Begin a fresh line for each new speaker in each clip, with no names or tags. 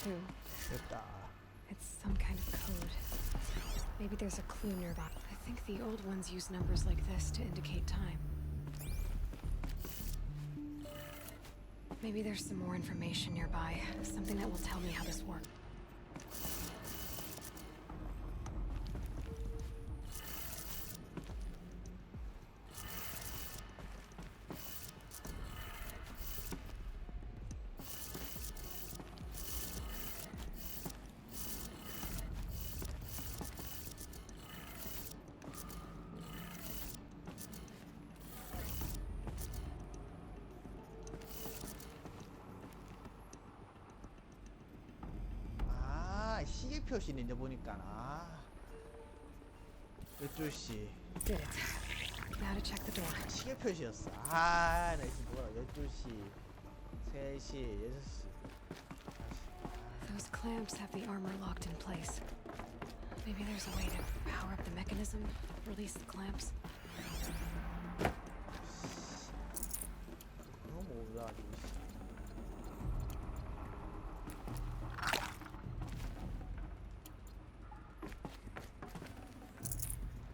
too.
됐다.
It's some kind of code. Maybe there's a clue nearby. I think the old ones use numbers like this to indicate time. Maybe there's some more information nearby. Something that will tell me how this works.
시계 표시는 이제 보니까 12시
Did it. Now to check the door.
시계 표시였어. 나 지금 뭐야 12시 3시 6시
Those clamps have the armor locked in place. Maybe there's a way to power up the mechanism, release the clamps.
그거 뭐야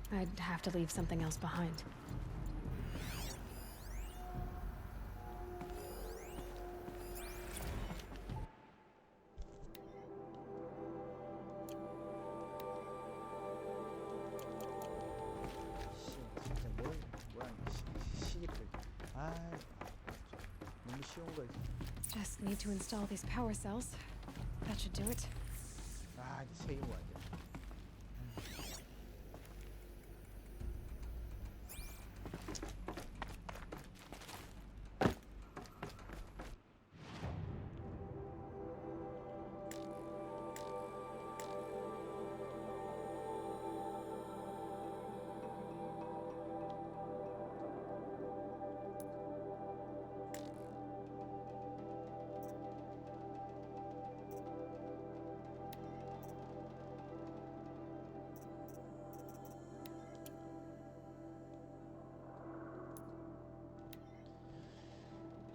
I'd have to leave something else behind.
진짜 뭐야 시계 표시. 너무 쉬운 거지.
Just need to install these power cells. That should do it.
이제 책임 완전.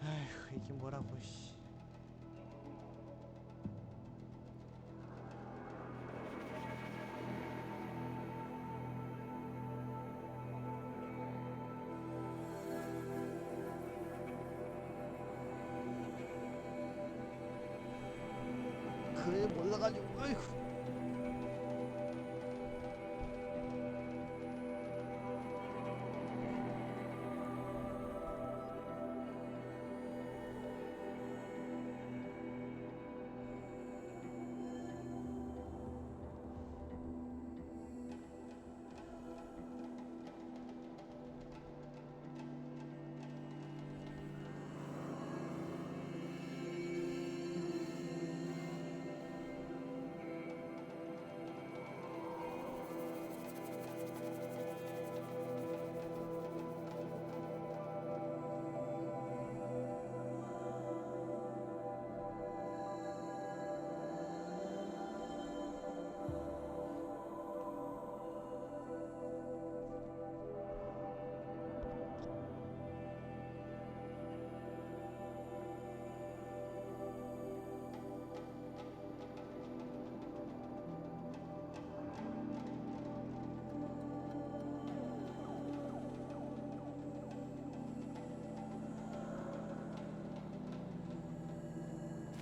아휴 이게 뭐라고 씨. 그래 몰라가지고 아이고.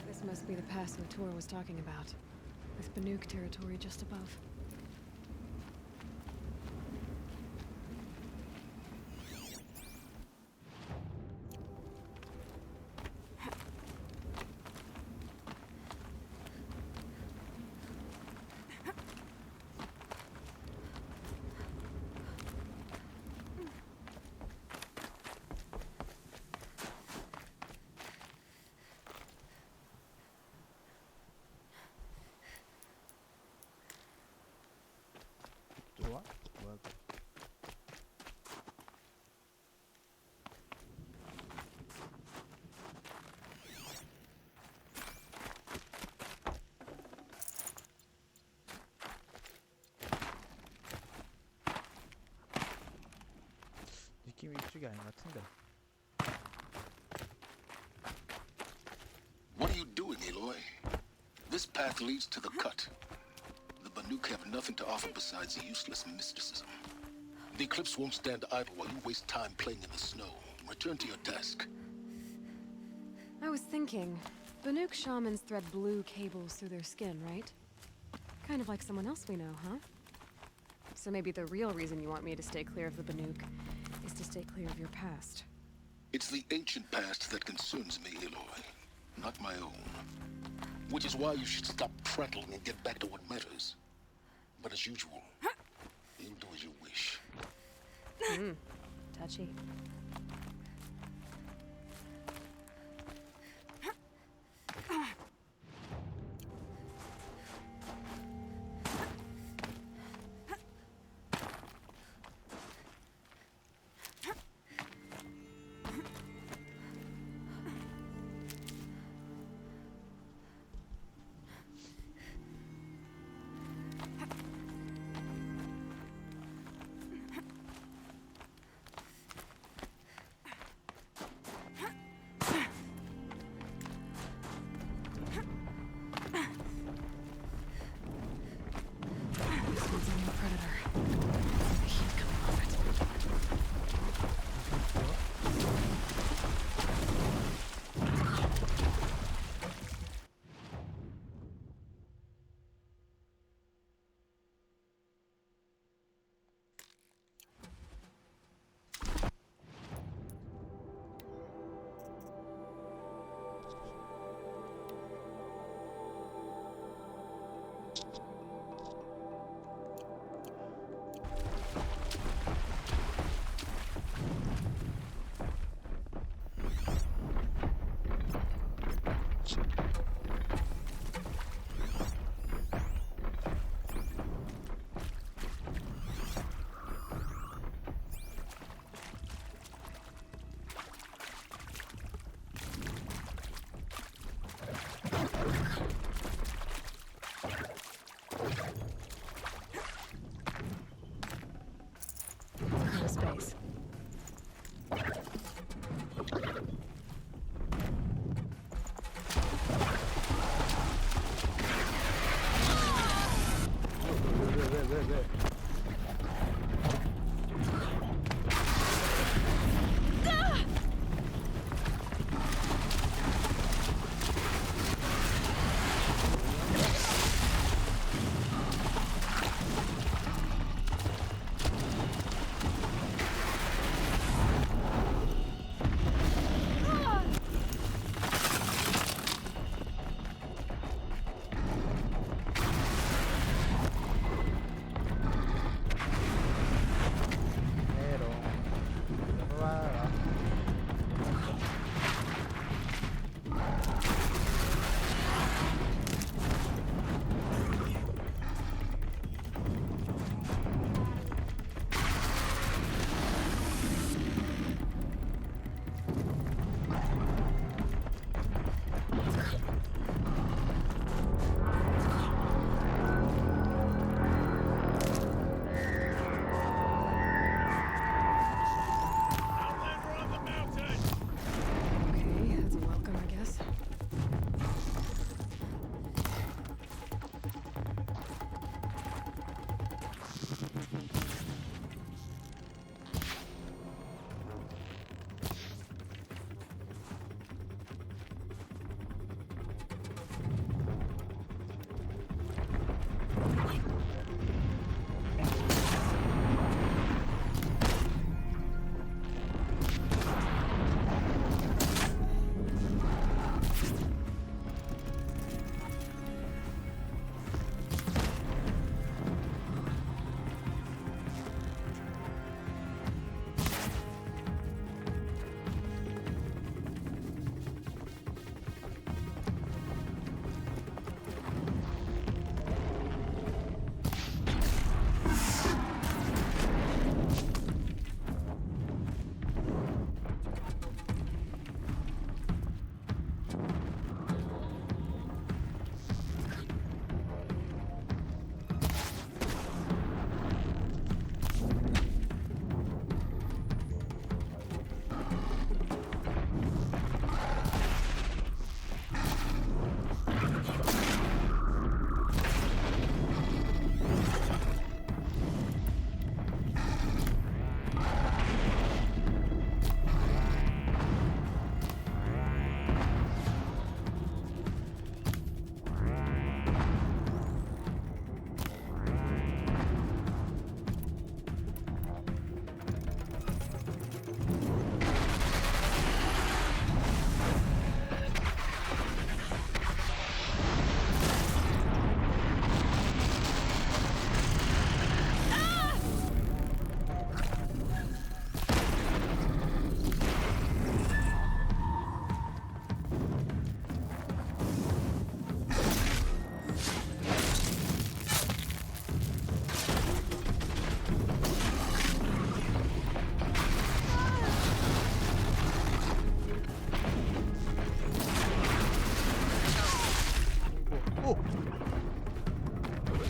This must be the pass Latour was talking about, with Banuk territory just above.
들어와? 뭐야? 느낌이 이쪽이 아닌 것 같은데.
What are you doing, Aloy? This This path leads to the cut. The Banuk have nothing to offer besides useless mysticism. The Eclipse won't stand idle while you waste time playing in the snow. Return to your task.
I was thinking, Banuk shamans thread blue cables through their skin, right? Kind of like someone else we know, huh? So maybe the real reason you want me to stay clear of the Banuk is to stay clear of your past.
It's the ancient past that concerns me, Aloy, not my own. Which is why you should stop prattling and get back to what matters. But as usual, you do as you wish.
Touchy.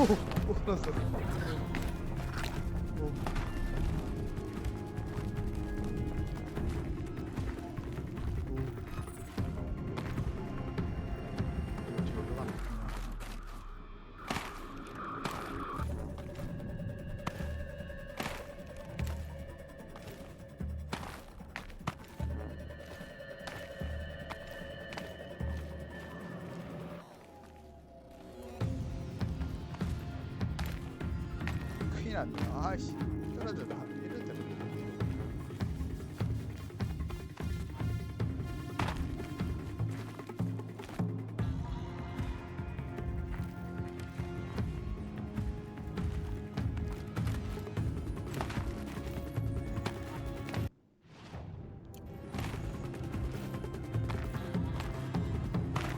오, 끊었어. 오. 큰일 났네. 아이씨, 떨어져라. 이럴 때는.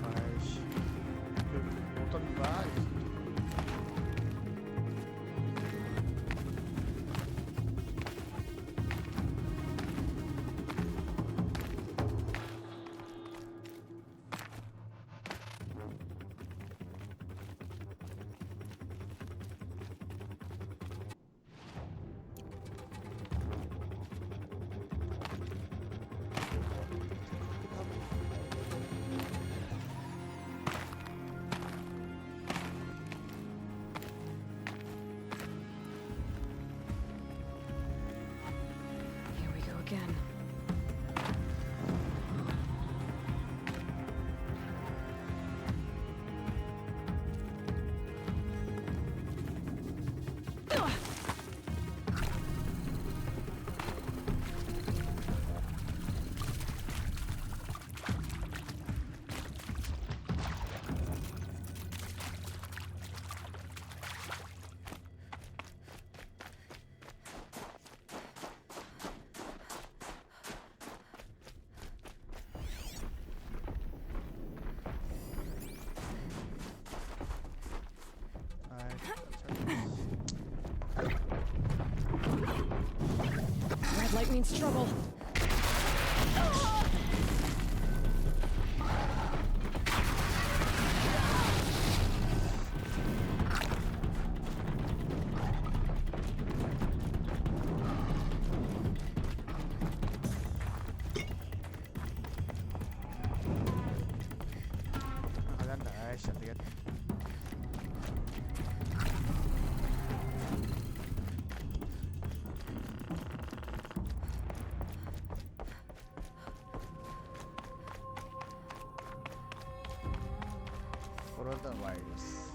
아이씨, 못 던진다.
Here we go again. Red light means trouble.
가란다. 아이씨, 안 되겠다. 코로나 바이러스.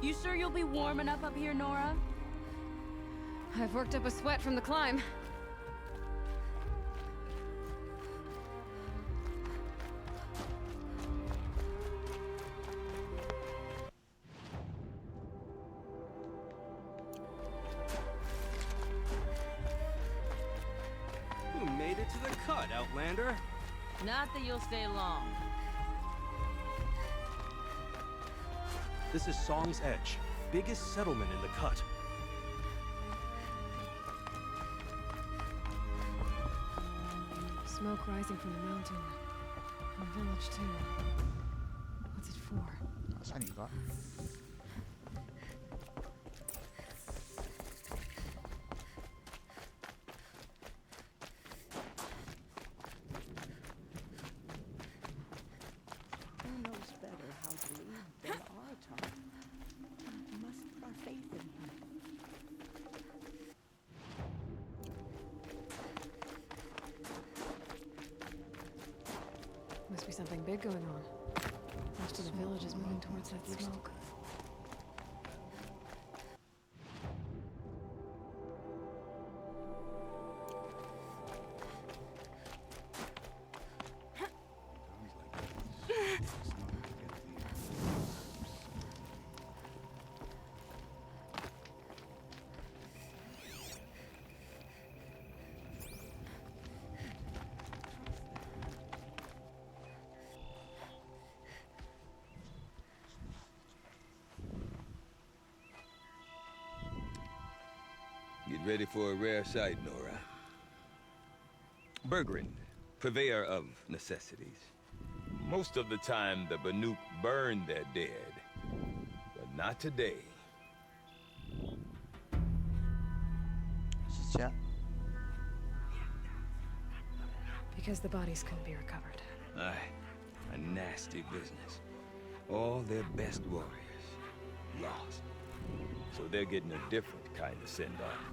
You sure you'll be warm enough up here, Nora?
I've worked up a sweat from the climb.
You made it to the cut, Outlander.
Not that you'll stay long.
This is Song's Edge, biggest settlement in the cut.
Smoke rising from the mountain. A village, too. What's it for?
산인가?
Who knows better how to lead than our Tom? We must put our faith in him.
Must be something big going on. Most of the village is moving towards that smoke.
Get ready for a rare sight, Nora. Berggren, purveyor of necessities. Most of the time, the Banuk burn their dead, but not today.
진짜?
Because the bodies couldn't be recovered.
Aye, a nasty business. All their best warriors lost. So they're getting a different kind of send-off.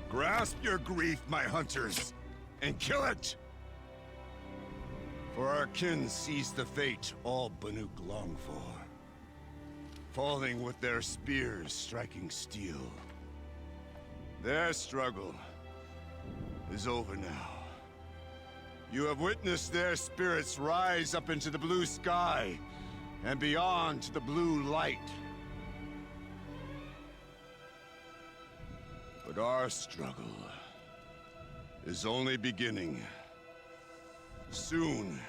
Grasp your grief, my hunters, and kill it! For our kin sees the fate all Banuk long for. Falling with their spears striking steel. Their struggle is over now. You have witnessed their spirits rise up into the blue sky and beyond to the blue light. But our struggle is only beginning. Soon,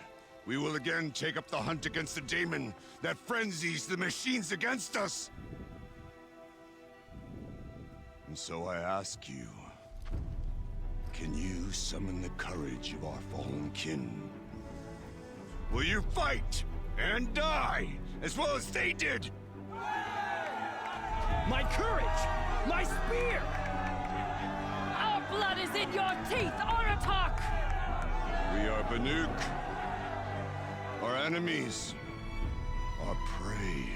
we will again take up the hunt against the daemon that frenzies the machines against us. And so I ask you, can you summon the courage of our fallen kin? Will you fight and die as well as they did?
My courage! My spear!
Our blood is in your teeth, Oratok!
We are Banuk. Our enemies are prey.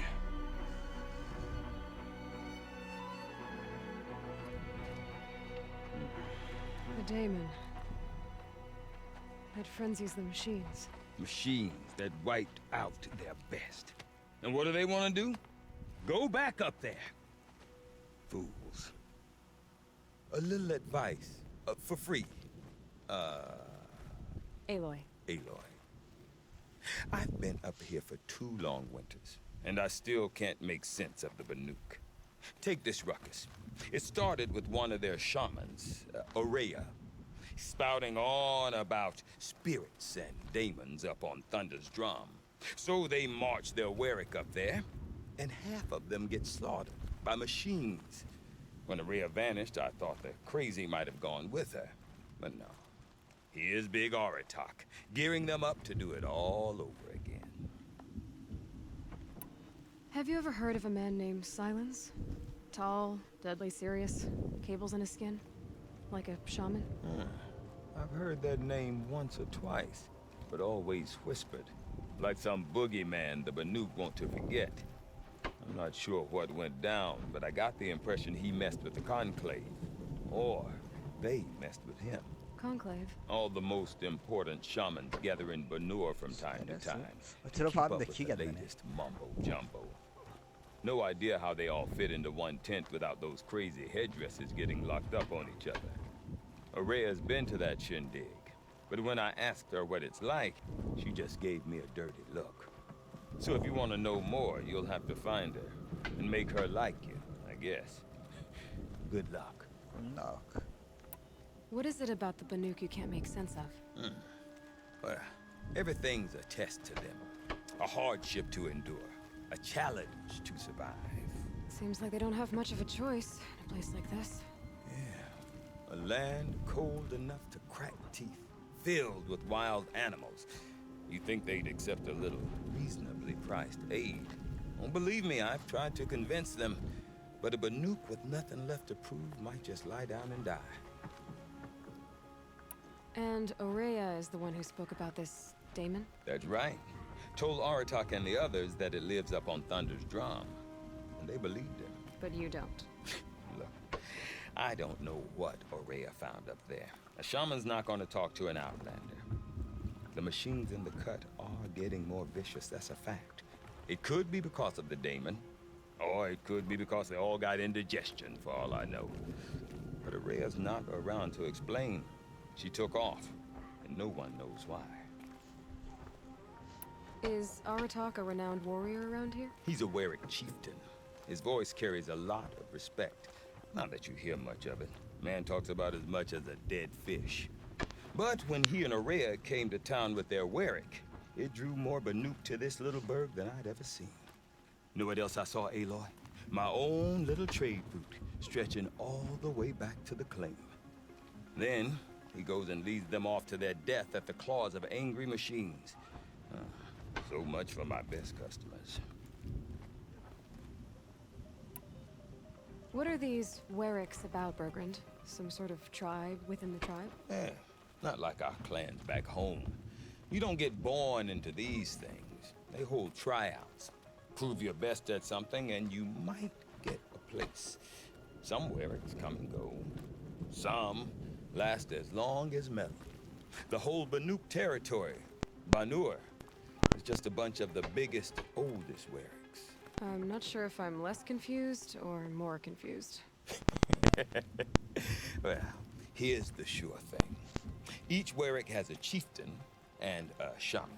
The daemon. That frenzies the machines.
Machines that wiped out their best. And what do they want to do? Go back up there. Fools. A little advice, for free.
Aloy.
Aloy. I've been up here for 2 long winters, and I still can't make sense of the Banuk. Take this ruckus. It started with one of their shamans, Aurea, spouting on about spirits and daemons up on Thunder's drum. So they march their Warwick up there, and half of them get slaughtered by machines. When Aurea vanished, I thought the crazy might have gone with her, but no. Here's Big Oratok, gearing them up to do it all over again.
Have you ever heard of a man named Silence? Tall, deadly serious, cables in his skin? Like a shaman?
I've heard that name once or twice, but always whispered. Like some boogeyman the Banuk want to forget. I'm not sure what went down, but I got the impression he messed with the Conclave. Or they messed with him.
Conclave?
All the most important shamans gather in Banur from time to time. Keep up
들어봤는데
with
기억이
the
안 나네.
latest mumbo-jumbo. No idea how they all fit into one tent without those crazy headdresses getting locked up on each other. Aurea's been to that shindig, but when I asked her what it's like, she just gave me a dirty look. So if you want to know more, you'll have to find her and make her like you, I guess. Good luck.
Knock.
What is it about the Banuk you can't make sense of?
Well, everything's a test to them. A hardship to endure. A challenge to survive.
Seems like they don't have much of a choice in a place like this.
Yeah. A land cold enough to crack teeth, filled with wild animals. You think they'd accept a little reasonably priced aid? Don't believe me, I've tried to convince them. But a Banuk with nothing left to prove might just lie down and die.
And Aurea is the one who spoke about this daemon?
That's right. Told Aratak and the others that it lives up on Thunder's drum. And they believed him.
But you don't.
Look, I don't know what Aurea found up there. A shaman's not going to talk to an outlander. The machines in the cut are getting more vicious, that's a fact. It could be because of the daemon, or it could be because they all got indigestion, for all I know. But Aurea's not around to explain. She took off, and no one knows why.
Is Aratak a renowned warrior around here?
He's a Werik chieftain. His voice carries a lot of respect. Not that you hear much of it. Man talks about as much as a dead fish. But when he and Aurea came to town with their Werik, it drew more Banuk to this little burg than I'd ever seen. Know what else I saw, Aloy? My own little trade route, stretching all the way back to the claim. Then, he goes and leads them off to their death at the claws of angry machines. So much for my best customers.
What are these Weriks about, Bergrand? Some sort of tribe within the tribe?
Yeah, not like our clans back home. You don't get born into these things. They hold tryouts. Prove your best at something and you might get a place. Some Weriks come and go. Some last as long as metal. The whole Banuk territory, Banur, is just a bunch of the biggest, oldest Weriks.
I'm not sure if I'm less confused or more confused.
Well, here's the sure thing. Each Werik has a chieftain and a shaman.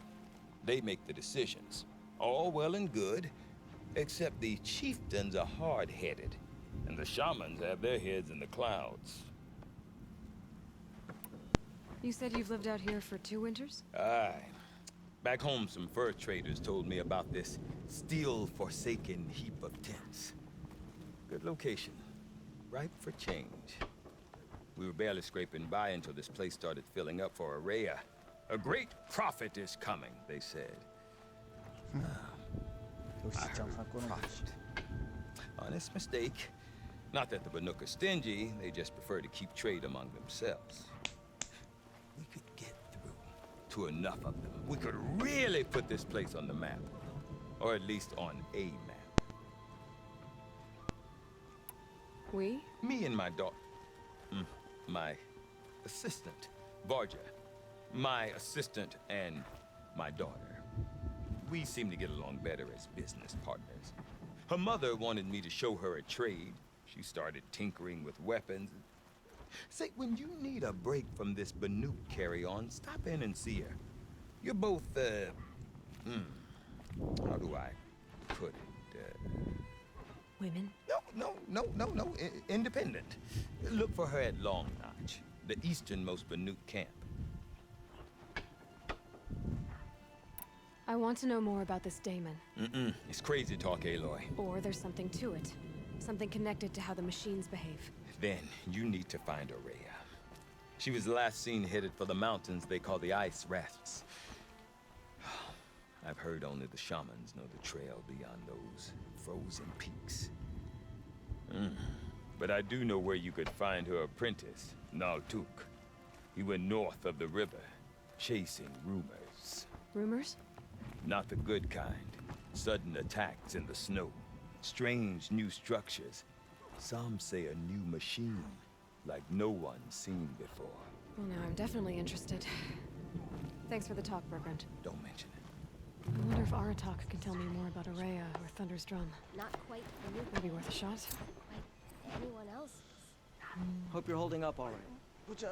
They make the decisions. All well and good, except the chieftains are hard-headed, and the shamans have their heads in the clouds.
You said you've lived out here for 2 winters?
Aye. Back home, some fur traders told me about this steel-forsaken heap of tents. Good location. Ripe for change. We were barely scraping by until this place started filling up for Aurea. A great prophet is coming, they said.
역시
I heard
장사꾼은
prophet. Honest mistake. Not that the Banuk are stingy, they just prefer to keep trade among themselves. We could get through to enough of them. We could really put this place on the map. Or at least on a map.
We?
Me and my daughter. My assistant, Varja. My assistant and my daughter. We seem to get along better as business partners. Her mother wanted me to show her a trade. She started tinkering with weapons. Say, when you need a break from this Banuk carry-on, stop in and see her. You're both, how do I put it?
Women?
No. Independent. Look for her at Long Notch, the easternmost Banuk camp.
I want to know more about this daemon.
It's crazy talk, Aloy.
Or there's something to it. Something connected to how the machines behave.
Then you need to find Aurea. She was last seen headed for the mountains they call the Ice Rasps. I've heard only the shamans know the trail beyond those frozen peaks. But I do know where you could find her apprentice, Naltuk. He went north of the river, chasing rumors.
Rumors?
Not the good kind. Sudden attacks in the snow. Strange new structures. Some say a new machine, like no one's seen before.
Well, now I'm definitely interested. Thanks for the talk, Bergrand.
Don't mention it.
I wonder if Aratak can tell me more about Aurea or Thunder's Drum.
Not quite Banuk
Maybe worth a shot.
like anyone else.
Hope you're holding up all right.
보자.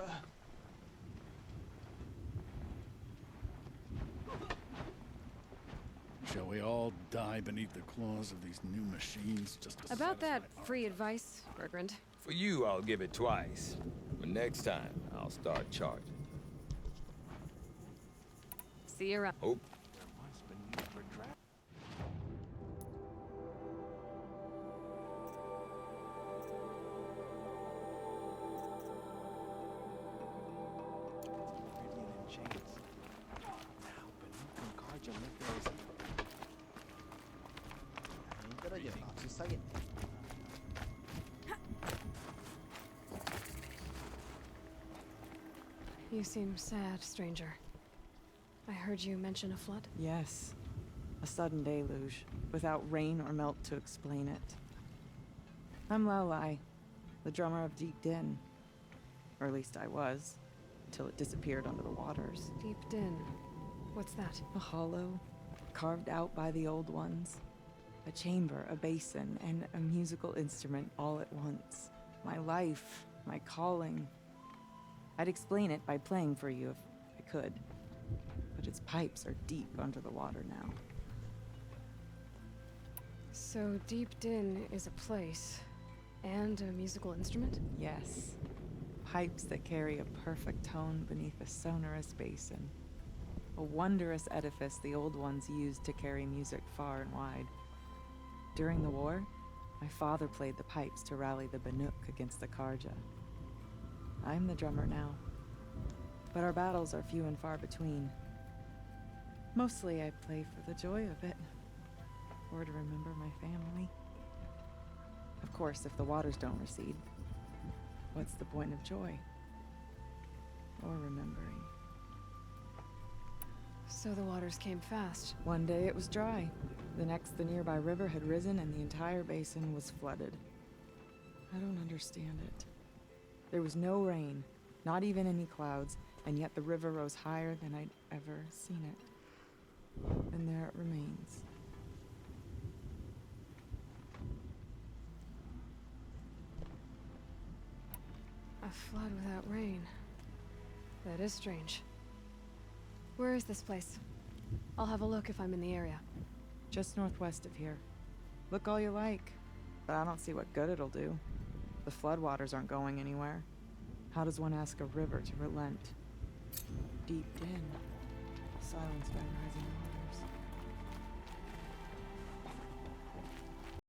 Shall we all die beneath the claws of these new machines just to
About that
satisfy our-
free advice, Bergrand.
For you, I'll give it twice. But next time, I'll start charging.
See you around.
Oh,
써야겠네.
You seem sad, stranger. I heard you mention a flood.
Yes. A sudden deluge, without rain or melt to explain it. I'm Lelai, the drummer of Deep Din. Or at least I was, until it disappeared under the waters.
Deep Din. What's that?
A hollow, carved out by the old ones. A chamber, a basin, and a musical instrument all at once. My life, my calling. I'd explain it by playing for you if I could. But its pipes are deep under the water now.
So Deep Din is a place and a musical instrument?
Yes. Pipes that carry a perfect tone beneath a sonorous basin. A wondrous edifice the old ones used to carry music far and wide. During the war, my father played the pipes to rally the Banuk against the Karja. I'm the drummer now, but our battles are few and far between. Mostly I play for the joy of it, or to remember my family. Of course, if the waters don't recede, what's the point of joy? Or remembering?
So the waters came fast.
One day it was dry. The next, the nearby river had risen and the entire basin was flooded. I don't understand it. There was no rain, not even any clouds, and yet the river rose higher than I'd ever seen it. And there it remains.
A flood without rain. That is strange. Where is this place? I'll have a look if I'm in the area.
Just northwest of here. Look all you like, but I don't see what good it'll do. The floodwaters aren't going anywhere. How does one ask a river to relent? Deep in, silenced by rising water.